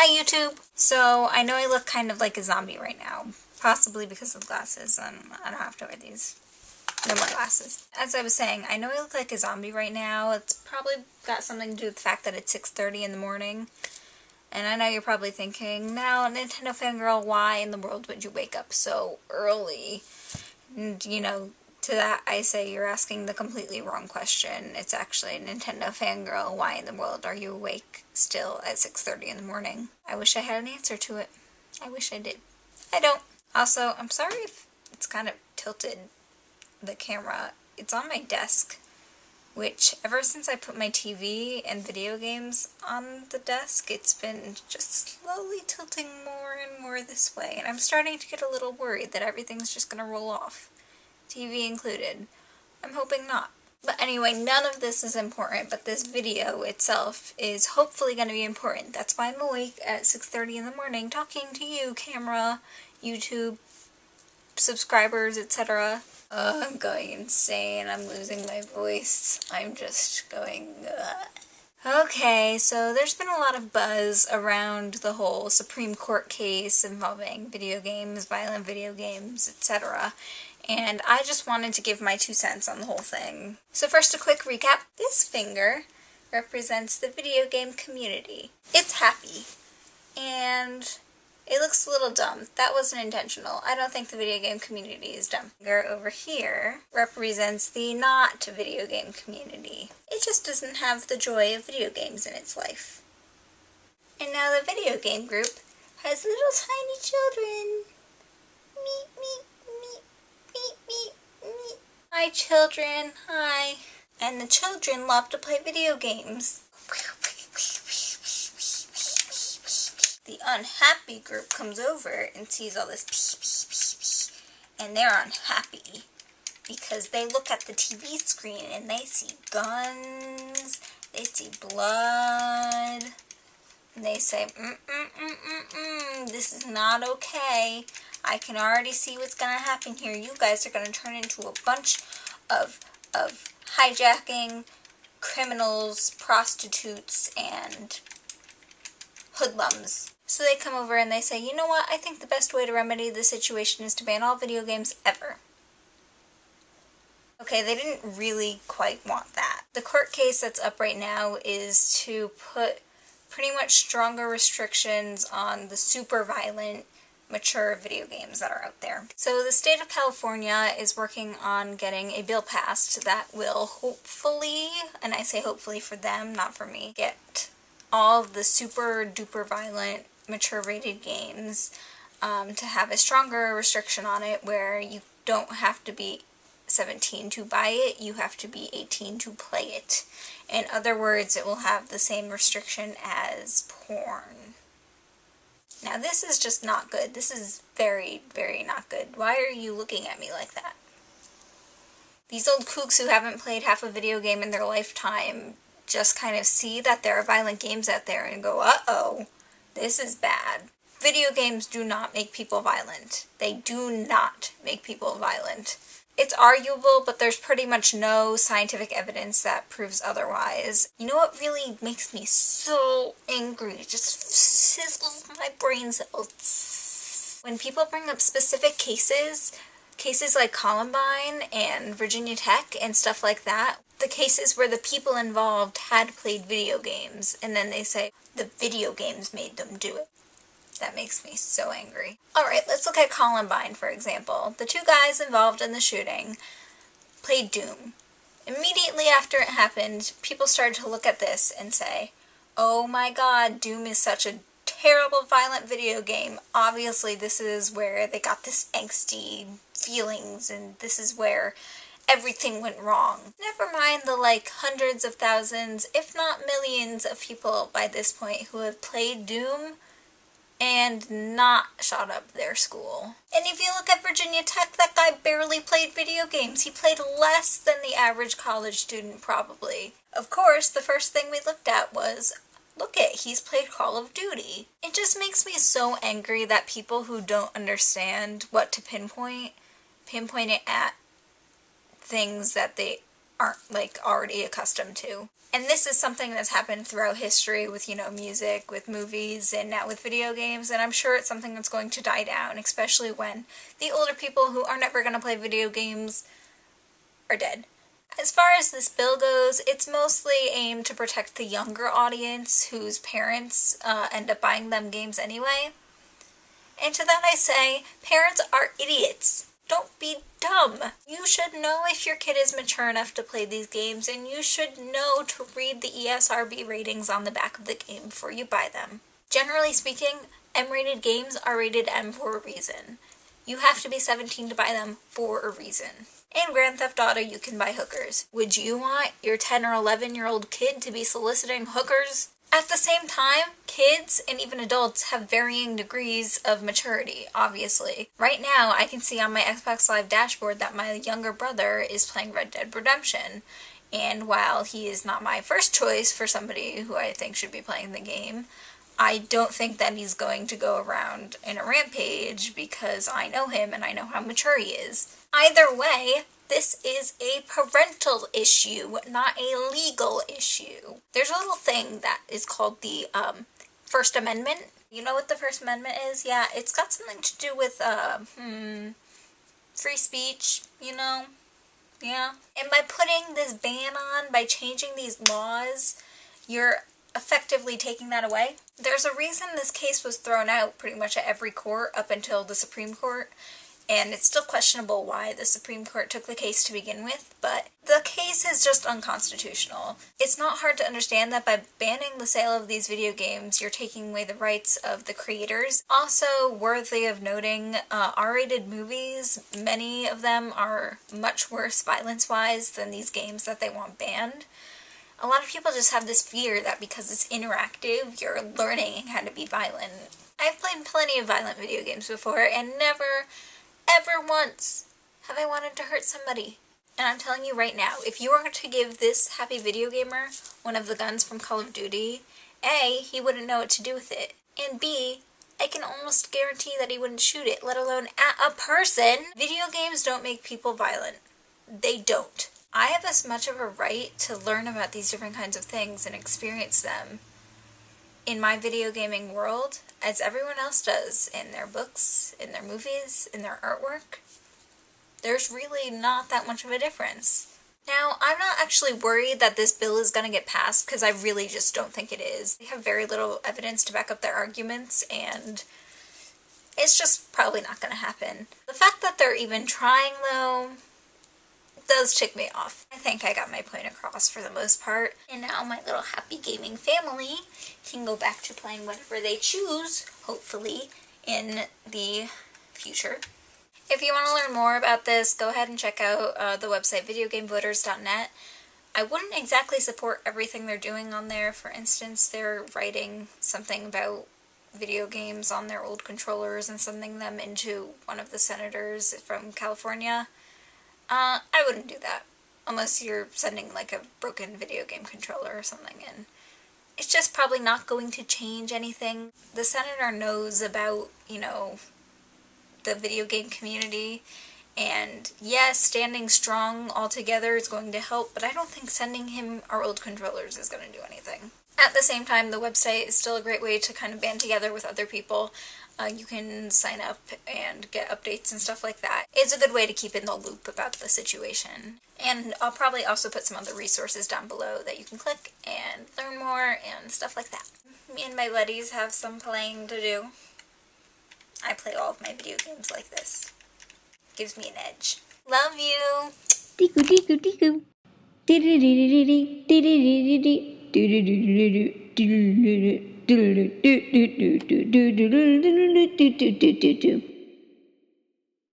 Hi YouTube! So I know I look kind of like a zombie right now, possibly because of glasses, and I don't have to wear these. No more glasses. As I was saying, I know I look like a zombie right now. It's probably got something to do with the fact that it's 6:30 in the morning. And I know you're probably thinking, now Nintendo Fangirl, why in the world would you wake up so early? And you know, to that I say you're asking the completely wrong question. It's actually Nintendo Fangirl, why in the world are you awake still at 6:30 in the morning? I wish I had an answer to it. I wish I did. I don't. Also, I'm sorry if it's kind of tilted, the camera. It's on my desk, which ever since I put my TV and video games on the desk, it's been just slowly tilting more and more this way, and I'm starting to get a little worried that everything's just gonna roll off, TV included. I'm hoping not. But anyway, none of this is important, but this video itself is hopefully going to be important. That's why I'm awake at 6:30 in the morning talking to you, camera, YouTube, subscribers, etc. I'm going insane. I'm losing my voice. I'm just going... Okay, so there's been a lot of buzz around the whole Supreme Court case involving video games, violent video games, etc. And I just wanted to give my 2 cents on the whole thing. So first, a quick recap. This finger represents the video game community. It's happy. And it looks a little dumb. That wasn't intentional. I don't think the video game community is dumb. Finger over here represents the not video game community. It just doesn't have the joy of video games in its life. And now the video game group has little tiny children. Meep, meep, meep, meep, meep, meep. Hi children, hi. And the children love to play video games. The unhappy group comes over and sees all this pee, pee, pee, pee, and they're unhappy because they look at the TV screen and they see guns, they see blood, and they say, this is not okay. I can already see what's going to happen here. You guys are going to turn into a bunch of hijacking criminals, prostitutes, and hoodlums. So they come over and they say, you know what, I think the best way to remedy the situation is to ban all video games ever. Okay, they didn't really quite want that. The court case that's up right now is to put pretty much stronger restrictions on the super violent, mature video games that are out there. So the state of California is working on getting a bill passed that will hopefully, and I say hopefully for them, not for me, get all of the super duper violent mature rated games to have a stronger restriction on it where you don't have to be 17 to buy it, you have to be 18 to play it. In other words, it will have the same restriction as porn. Now this is just not good. This is very, very not good. Why are you looking at me like that? These old kooks who haven't played half a video game in their lifetime just kind of see that there are violent games out there and go, uh-oh, this is bad. Video games do not make people violent. They do not make people violent. It's arguable, but there's pretty much no scientific evidence that proves otherwise. You know what really makes me so angry? It just sizzles my brain cells. When people bring up specific cases like Columbine and Virginia Tech and stuff like that, the cases where the people involved had played video games, and then they say the video games made them do it. That makes me so angry. Alright, let's look at Columbine, for example. The 2 guys involved in the shooting played Doom. Immediately after it happened, people started to look at this and say, oh my god, Doom is such a terrible, violent video game. Obviously, this is where they got this angsty feelings, and this is where everything went wrong. Never mind the hundreds of thousands, if not millions of people by this point who have played Doom and not shot up their school. And if you look at Virginia Tech, that guy barely played video games. He played less than the average college student, probably. Of course, the first thing we looked at was, look it, he's played Call of Duty. It just makes me so angry that people who don't understand what to pinpoint it at things that they aren't already accustomed to. And this is something that's happened throughout history with, music, with movies, and now with video games, and I'm sure it's something that's going to die down, especially when the older people who are never going to play video games are dead. As far as this bill goes, it's mostly aimed to protect the younger audience whose parents end up buying them games anyway. And to that I say, parents are idiots. Don't be dumb. You should know if your kid is mature enough to play these games, and you should know to read the ESRB ratings on the back of the game before you buy them. Generally speaking, M-rated games are rated M for a reason. You have to be 17 to buy them for a reason. In Grand Theft Auto, you can buy hookers. Would you want your 10 or 11-year-old kid to be soliciting hookers? At the same time, kids and even adults have varying degrees of maturity, obviously. Right now, I can see on my Xbox Live dashboard that my younger brother is playing Red Dead Redemption. And while he is not my first choice for somebody who I think should be playing the game, I don't think that he's going to go around in a rampage because I know him and I know how mature he is. Either way, this is a parental issue, not a legal issue. There's a little thing that is called the First Amendment. You know what the First Amendment is? Yeah, it's got something to do with free speech, Yeah. And by putting this ban on, by changing these laws, you're effectively taking that away. There's a reason this case was thrown out pretty much at every court up until the Supreme Court, and it's still questionable why the Supreme Court took the case to begin with, but the case is just unconstitutional. It's not hard to understand that by banning the sale of these video games, you're taking away the rights of the creators. Also worthy of noting, R-rated movies, many of them are much worse violence-wise than these games that they want banned. A lot of people just have this fear that because it's interactive, you're learning how to be violent. I've played plenty of violent video games before, and never, ever once have I wanted to hurt somebody. And I'm telling you right now, if you were to give this happy video gamer one of the guns from Call of Duty, A, he wouldn't know what to do with it, and B, I can almost guarantee that he wouldn't shoot it, let alone at a person. Video games don't make people violent. They don't. I have as much of a right to learn about these different kinds of things and experience them in my video gaming world as everyone else does in their books, in their movies, in their artwork. There's really not that much of a difference. Now, I'm not actually worried that this bill is going to get passed because I really just don't think it is. They have very little evidence to back up their arguments, and it's just probably not going to happen. The fact that they're even trying, though, does tick me off. I think I got my point across for the most part, and now my little happy gaming family can go back to playing whatever they choose, hopefully, in the future. If you want to learn more about this, go ahead and check out the website videogamevoters.net. I wouldn't exactly support everything they're doing on there. For instance, they're writing something about video games on their old controllers and sending them into one of the senators from California. I wouldn't do that, unless you're sending like a broken video game controller or something, and it's just probably not going to change anything. The senator knows about, the video game community, and yes, standing strong all together is going to help, but I don't think sending him our old controllers is going to do anything. At the same time, the website is still a great way to kind of band together with other people. You can sign up and get updates and stuff like that. It's a good way to keep in the loop about the situation. And I'll probably also put some other resources down below that you can click and learn more and stuff like that. Me and my buddies have some playing to do. I play all of my video games like this. Gives me an edge. Love you! Tiku tiku tiku. Do